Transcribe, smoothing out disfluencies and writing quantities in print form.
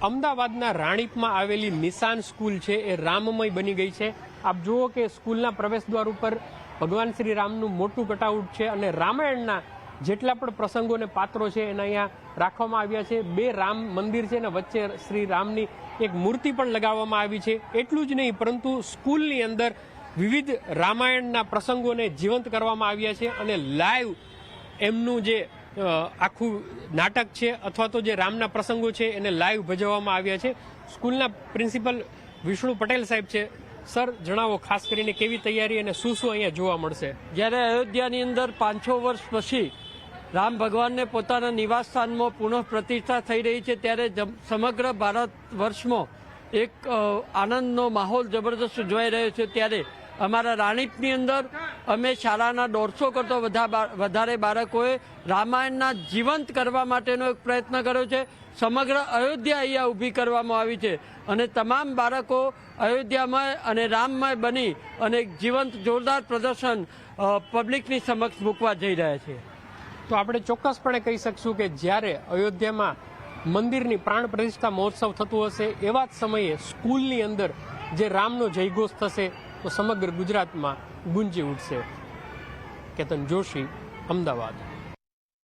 અમદાવાદના રાણીપમાં આવેલી નિશાન સ્કૂલ છે એ રામમય બની ગઈ છે। આપ જુઓ કે સ્કૂલના પ્રવેશદ્વાર ઉપર ભગવાન શ્રી રામનું મોટું કટઆઉટ છે અને રામાયણના જેટલા પણ પ્રસંગો અને પાત્રો છે એના અહીંયા રાખવામાં આવ્યા છે। 2 રામ મંદિર છે અને વચ્ચે શ્રી રામની એક મૂર્તિ પણ લગાવવામાં આવી છે। એટલું જ નહીં પરંતુ સ્કૂલની અંદર વિવિધ રામાયણના પ્રસંગોને જીવંત કરવામાં આવ્યા છે અને લાઈવ એમનું જે આખું નાટક છે અથવા તો જે રામના પ્રસંગો છે એને લાઈવ ભજવવામાં આવ્યા છે। સ્કૂલના પ્રિન્સિપલ વિષ્ણુ પટેલ સાહેબ છે। સર, જણાવો ખાસ કરીને કેવી તૈયારી અને શું શું અહીંયા જોવા મળશે? જ્યારે અયોધ્યાની અંદર 500 વર્ષ પછી રામ ભગવાનને પોતાના નિવાસ સ્થાનમાં પુનઃ પ્રતિષ્ઠા થઈ રહી છે ત્યારે સમગ્ર ભારત વર્ષમાં એક આનંદનો માહોલ જબરદસ્ત જોઈ રહ્યો છે। ત્યારે અમારા રાણીપની અંદર અમે શાળાના 150 કરતો વધારે બાળકોએ રામાયણના જીવંત કરવા માટેનો એક પ્રયત્ન કર્યો છે। સમગ્ર અયોધ્યા અહીંયા ઊભી કરવામાં આવી છે અને તમામ બાળકો અયોધ્યામય અને રામમય બની અને એક જીવંત જોરદાર પ્રદર્શન પબ્લિકની સમક્ષ મૂકવા જઈ રહ્યા છે। તો આપણે ચોક્કસપણે કહી શકશું કે જ્યારે અયોધ્યામાં મંદિરની પ્રાણ પ્રતિષ્ઠા મહોત્સવ થતું હશે એવા જ સમયે સ્કૂલની અંદર જે રામનો જયઘોષ થશે તો સમગ્ર ગુજરાતમાં ગુંજી ઉઠશે। કેતન જોશી, અમદાવાદ।